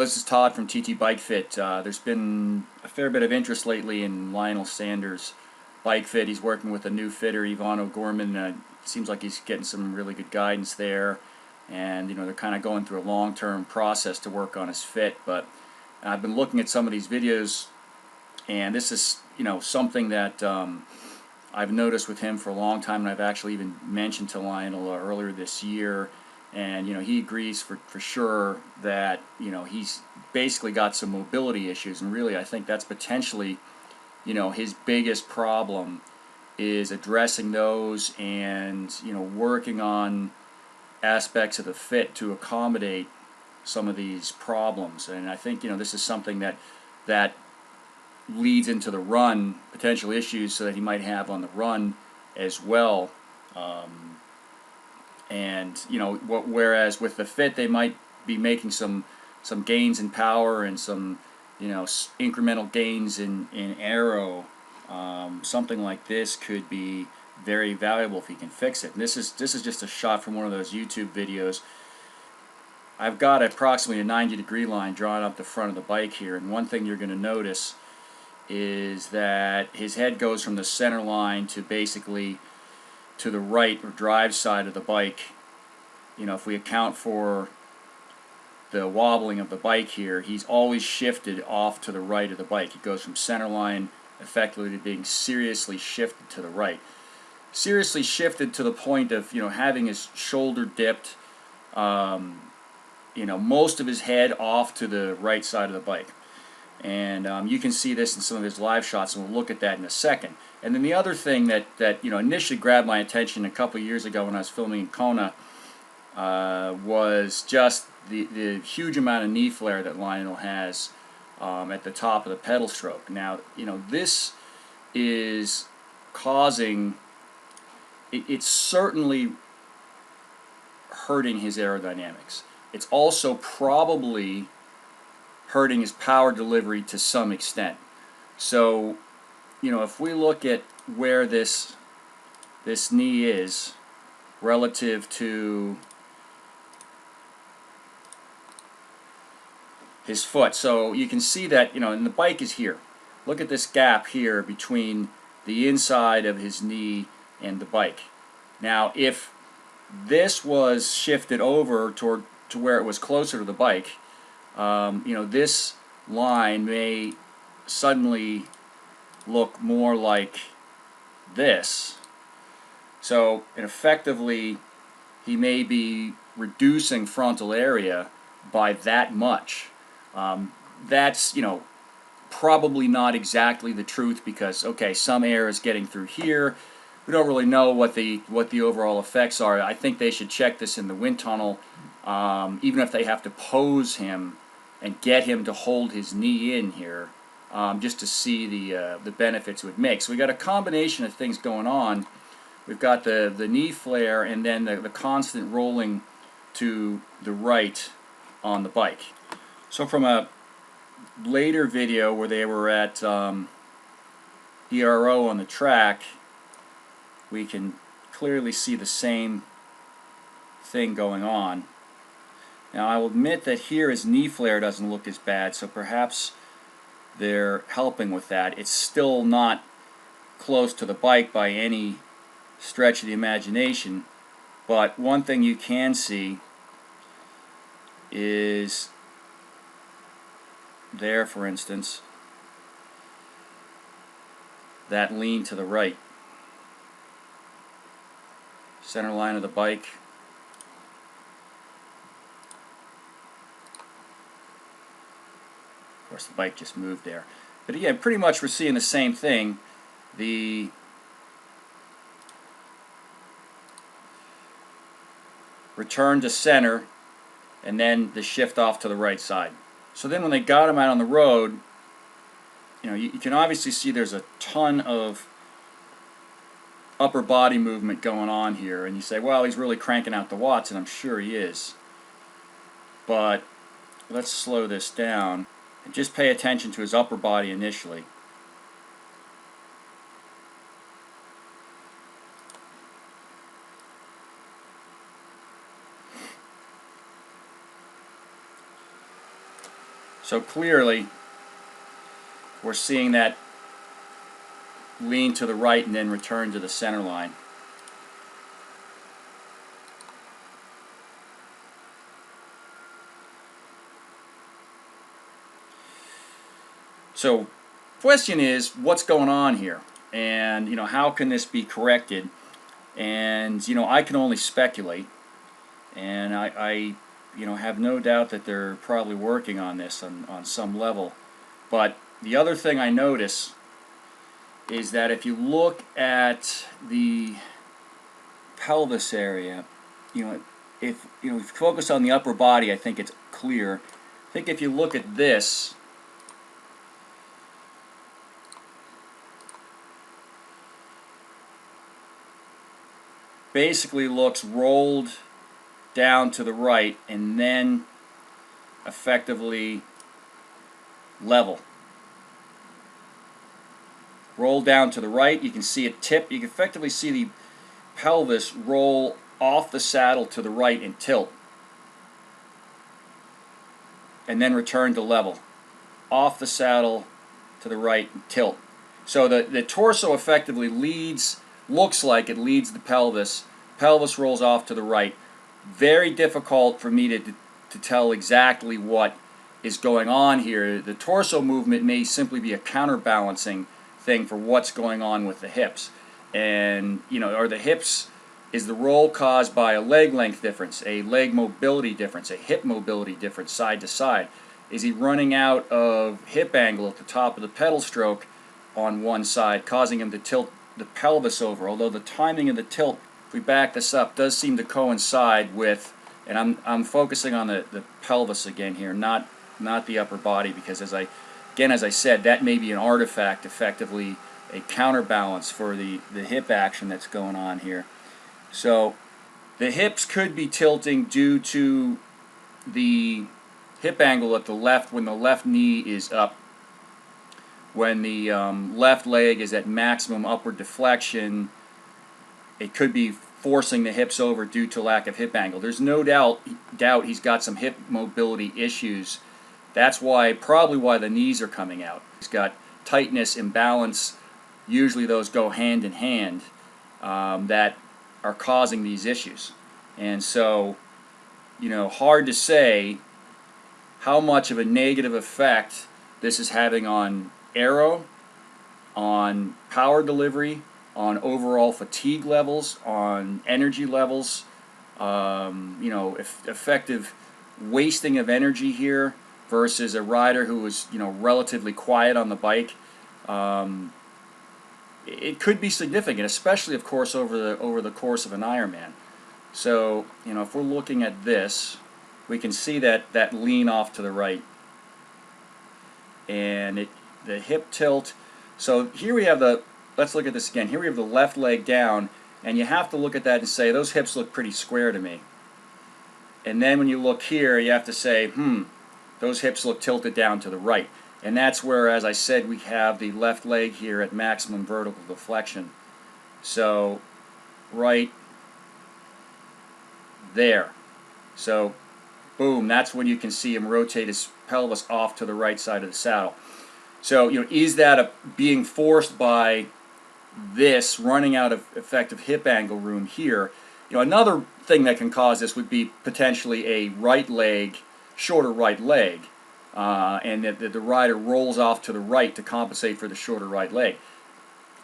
this is Todd from TT Bike Fit. There's been a fair bit of interest lately in Lionel Sanders' bike fit. He's working with a new fitter, Ivan O'Gorman. Seems like he's getting some really good guidance there, and they're kind of going through a long-term process to work on his fit. But I've been looking at some of these videos, and this is something that I've noticed with him for a long time, and I've actually even mentioned to Lionel earlier this year. And he agrees for sure that he's basically got some mobility issues, and really I think that's potentially his biggest problem is addressing those and working on aspects of the fit to accommodate some of these problems. And I think this is something that leads into the run, potential issues so that he might have on the run as well. And whereas with the fit they might be making some gains in power and some incremental gains in aero, something like this could be very valuable if he can fix it. And this is just a shot from one of those YouTube videos. I've got approximately a 90-degree line drawn up the front of the bike here, and one thing you're going to notice is that his head goes from the center line to basically to the right or drive side of the bike. If we account for the wobbling of the bike here, he's always shifted off to the right of the bike. He goes from center line effectively to being seriously shifted to the right. Seriously shifted to the point of having his shoulder dipped, most of his head off to the right side of the bike. And you can see this in some of his live shots, and we'll look at that in a second. And then the other thing that initially grabbed my attention a couple years ago when I was filming in Kona was just the huge amount of knee flare that Lionel has at the top of the pedal stroke. Now, this is causing, it's certainly hurting his aerodynamics. It's also probably hurting his power delivery to some extent. So, if we look at where this knee is relative to his foot, so you can see that and the bike is here. Look at this gap here between the inside of his knee and the bike. Now, if this was shifted over to where it was closer to the bike, this line may suddenly look more like this. So, and effectively, he may be reducing frontal area by that much. That's probably not exactly the truth, because okay, some air is getting through here. We don't really know what the overall effects are. I think they should check this in the wind tunnel, even if they have to pose him and get him to hold his knee in here, just to see the benefits it would make. So we got a combination of things going on. We've got the knee flare, and then the constant rolling to the right on the bike. So from a later video where they were at ERO on the track, we can clearly see the same thing going on. Now, I will admit that here his knee flare doesn't look as bad, so perhaps they're helping with that. It's still not close to the bike by any stretch of the imagination, but one thing you can see is there, for instance, that lean to the right. Center line of the bike. Of course, the bike just moved there. But again, pretty much we're seeing the same thing. The return to center, and then the shift off to the right side. So then when they got him out on the road, you can obviously see there's a ton of upper body movement going on here, and you say, well, he's really cranking out the watts, and I'm sure he is. But let's slow this down and just pay attention to his upper body initially. So clearly we're seeing that lean to the right and then return to the center line. So question is, what's going on here? And how can this be corrected? And I can only speculate, and I have no doubt that they're probably working on this on some level. But the other thing I notice is that if you look at the pelvis area, if you focus on the upper body, I think it's clear. I think if you look at this, basically looks rolled down to the right and then effectively level. Roll down to the right, you can see it tip. You can effectively see the pelvis roll off the saddle to the right and tilt. And then return to level. Off the saddle to the right and tilt. So the torso effectively looks like it leads the pelvis. Pelvis rolls off to the right. Very difficult for me to tell exactly what is going on here. The torso movement may simply be a counterbalancing thing for what's going on with the hips. And are the hips, is the roll caused by a leg length difference, a leg mobility difference, a hip mobility difference side to side? Is he running out of hip angle at the top of the pedal stroke on one side, causing him to tilt the pelvis over? Although the timing of the tilt, if we back this up, does seem to coincide with, and I'm focusing on the pelvis again here, not the upper body, because as I said, that may be an artifact, effectively a counterbalance for the hip action that's going on here. So the hips could be tilting due to the hip angle at the left when the left knee is up, when the left leg is at maximum upward deflection. It could be forcing the hips over due to lack of hip angle. There's no doubt he's got some hip mobility issues. That's probably why the knees are coming out. He's got tightness, imbalance. Usually those go hand in hand, that are causing these issues. And so, hard to say how much of a negative effect this is having on aero, on power delivery, on overall fatigue levels, on energy levels, effective wasting of energy here versus a rider who was relatively quiet on the bike. It could be significant, especially of course over the course of an Ironman. So if we're looking at this, we can see that lean off to the right, and the hip tilt. So here we have let's look at this again. Here we have the left leg down, and you have to look at that and say, those hips look pretty square to me. And then when you look here, you have to say, those hips look tilted down to the right. And that's where, as I said, we have the left leg here at maximum vertical deflection. So right there. So boom, that's when you can see him rotate his pelvis off to the right side of the saddle. So is that being forced by this running out of effective hip angle room here? Another thing that can cause this would be potentially a shorter right leg, and that the rider rolls off to the right to compensate for the shorter right leg.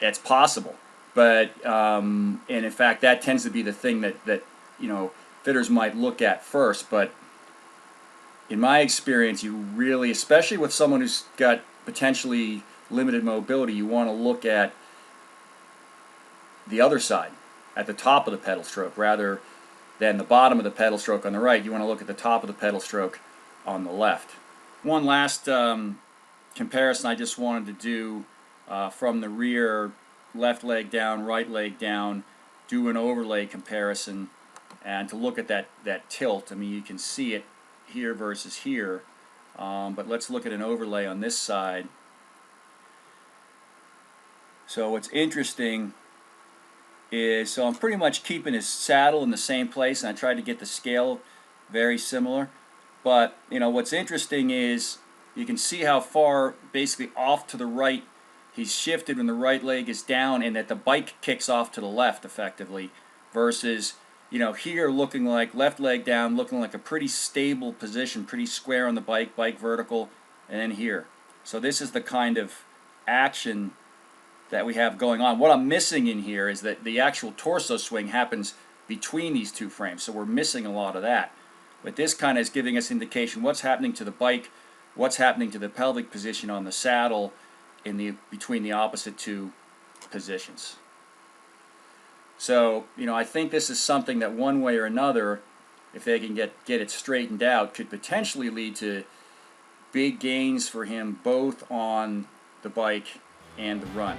It's possible, but and in fact that tends to be the thing that fitters might look at first. But in my experience, you really, especially with someone who's got potentially limited mobility, you want to look at the other side, at the top of the pedal stroke, rather than the bottom of the pedal stroke on the right. You want to look at the top of the pedal stroke on the left. One last comparison I just wanted to do from the rear, left leg down, right leg down, do an overlay comparison, and to look at that tilt. I mean, you can see it here versus here, but let's look at an overlay on this side. So what's interesting is, so I'm pretty much keeping his saddle in the same place, and I tried to get the scale very similar. But what's interesting is you can see how far basically off to the right he's shifted when the right leg is down, and that the bike kicks off to the left effectively, versus, you know, here looking like left leg down, looking like a pretty stable position, pretty square on the bike, bike vertical, and then here. So this is the kind of action that we have going on. What I'm missing in here is that the actual torso swing happens between these two frames, so we're missing a lot of that. But this kind of is giving us indication what's happening to the bike, what's happening to the pelvic position on the saddle in the between the opposite two positions. So, you know, I think this is something that one way or another, if they can get it straightened out, could potentially lead to big gains for him both on the bike and the run.